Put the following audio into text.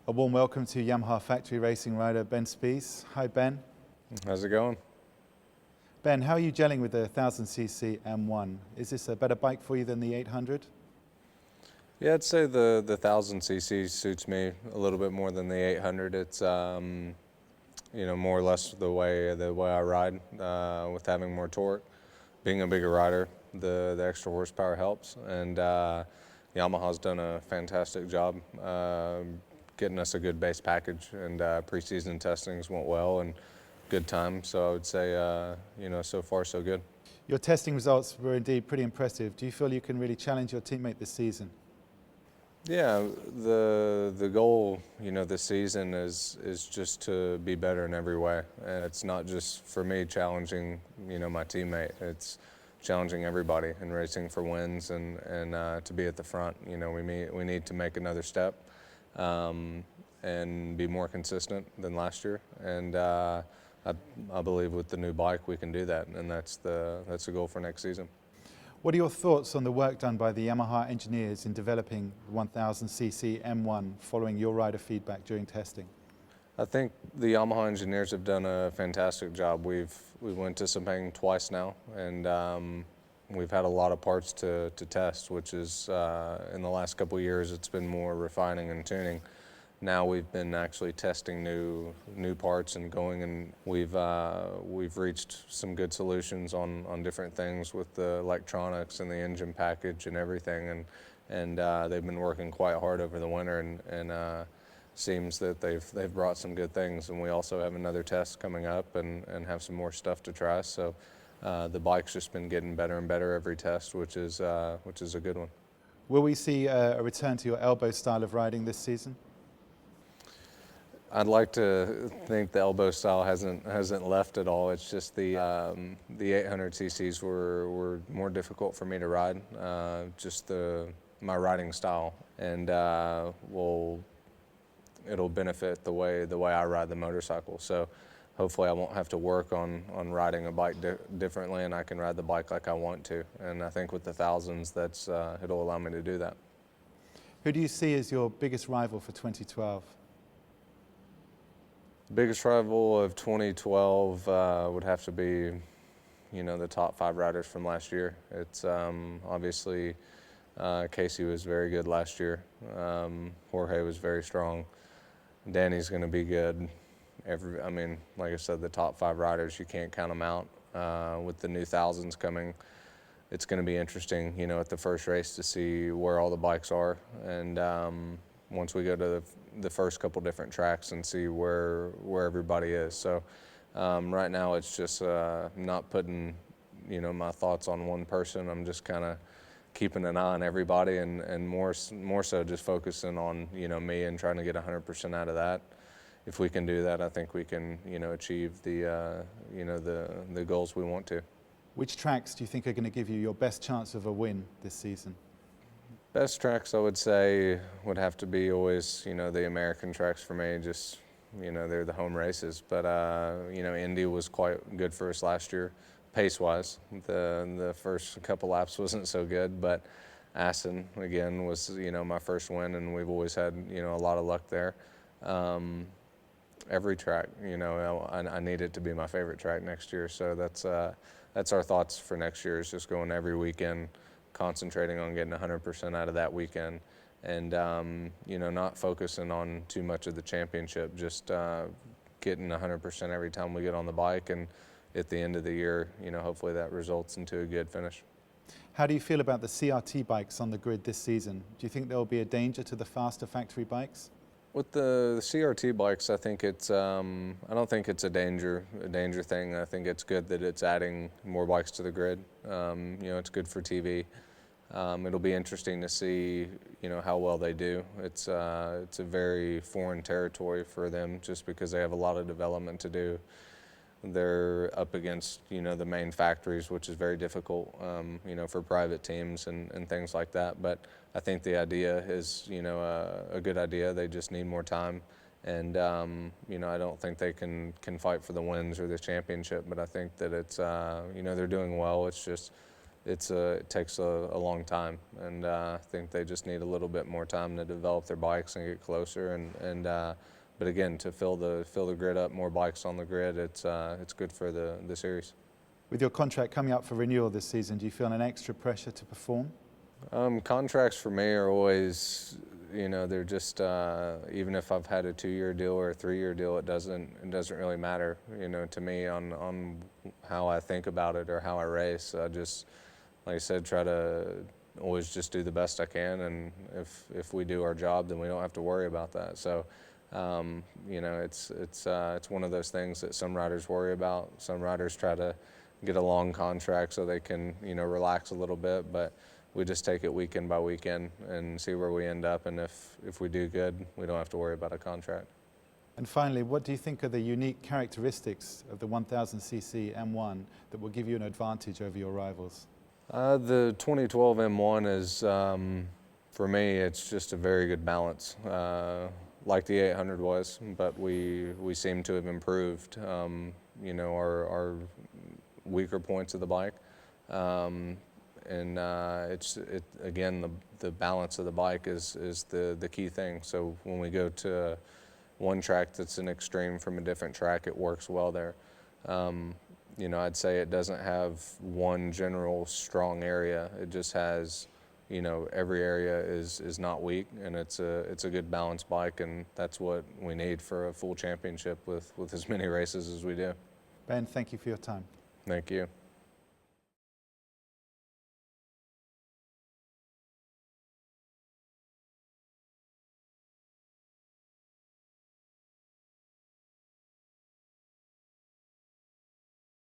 A warm welcome to Yamaha factory racing rider Ben Spies. Hi Ben. How's it going? Ben, how are you gelling with the 1000cc M1? Is this a better bike for you than the 800? Yeah, I'd say the 1000cc suits me a little bit more than the 800. It's more or less the way I ride with having more torque. Being a bigger rider, the extra horsepower helps, and Yamaha's done a fantastic job getting us a good base package, and preseason testings went well and good time. So I would say so far so good. Your testing results were indeed pretty impressive. Do you feel you can really challenge your teammate this season? Yeah, the goal, this season is just to be better in every way. And it's not just for me challenging, my teammate. It's challenging everybody and racing for wins and to be at the front. We need to make another step and be more consistent than last year. And I believe with the new bike we can do that, and that's the goal for next season. What are your thoughts on the work done by the Yamaha engineers in developing 1000cc M1 following your rider feedback during testing? I think the Yamaha engineers have done a fantastic job. We went to Sepang twice now, and we've had a lot of parts to test, which is in the last couple of years it's been more refining and tuning. Now we've been actually testing new parts and going, and we've reached some good solutions on different things with the electronics and the engine package and everything, and they've been working quite hard over the winter, and seems that they've brought some good things. And we also have another test coming up and have some more stuff to try. So the bike's just been getting better and better every test, which is a good one. Will we see a return to your elbow style of riding this season? I'd like to think the elbow style hasn't left at all. It's just the 800 cc's were more difficult for me to ride, just my riding style, and it'll benefit the way I ride the motorcycle. So hopefully I won't have to work on riding a bike differently, and I can ride the bike like I want to. And I think with the thousands, it'll allow me to do that. Who do you see as your biggest rival for 2012? Biggest rival of 2012 would have to be, the top 5 riders from last year. It's obviously Casey was very good last year. Jorge was very strong. Danny's going to be good. Like I said, the top 5 riders, you can't count them out. With the new thousands coming, it's going to be interesting, at the first race to see where all the bikes are, and once we go to the first couple different tracks and see where everybody is. So right now it's just not putting my thoughts on one person. I'm just kind of keeping an eye on everybody, and more so just focusing on me and trying to get 100% out of that. If we can do that, I think we can achieve the goals we want to. Which tracks do you think are going to give you your best chance of a win this season? Best tracks, I would say, would have to be always, the American tracks for me. Just, they're the home races. But, Indy was quite good for us last year, pace-wise. The first couple laps wasn't so good, but Assen, again, was, my first win, and we've always had, a lot of luck there. Every track, I need it to be my favorite track next year. So that's our thoughts for next year, is just going every weekend, concentrating on getting 100% out of that weekend, and not focusing on too much of the championship, just getting 100% every time we get on the bike, and at the end of the year, hopefully that results into a good finish. How do you feel about the CRT bikes on the grid this season? Do you think there will be a danger to the faster factory bikes? With the CRT bikes, I think it's I don't think it's a danger thing. I think it's good that it's adding more bikes to the grid. It's good for TV. It'll be interesting to see how well they do. It's a very foreign territory for them, just because they have a lot of development to do. They're up against the main factories, which is very difficult for private teams and things like that. But I think the idea is a good idea. They just need more time, and I don't think they can fight for the wins or the championship. But I think that it's they're doing well. It's just it takes a long time, and I think they just need a little bit more time to develop their bikes and get closer. But again, to fill the grid up, more bikes on the grid, it's good for the series. With your contract coming up for renewal this season, do you feel an extra pressure to perform? Contracts for me are always, they're just, even if I've had a 2-year deal or a 3-year deal, it doesn't really matter, to me on how I think about it or how I race. I just, like I said, try to always just do the best I can, and if we do our job, then we don't have to worry about that. So, it's one of those things that some riders worry about. Some riders try to get a long contract so they can, relax a little bit, but we just take it weekend by weekend and see where we end up, and if we do good, we don't have to worry about a contract. And finally, what do you think are the unique characteristics of the 1000cc M1 that will give you an advantage over your rivals? The 2012 M1 is, for me, it's just a very good balance, like the 800 was, but we seem to have improved, our weaker points of the bike. Again, the balance of the bike is the key thing. So when we go to one track that's an extreme from a different track, it works well there. I'd say it doesn't have one general strong area. It just has, every area is not weak, and it's a good balanced bike, and that's what we need for a full championship with as many races as we do. Ben, thank you for your time. Thank you.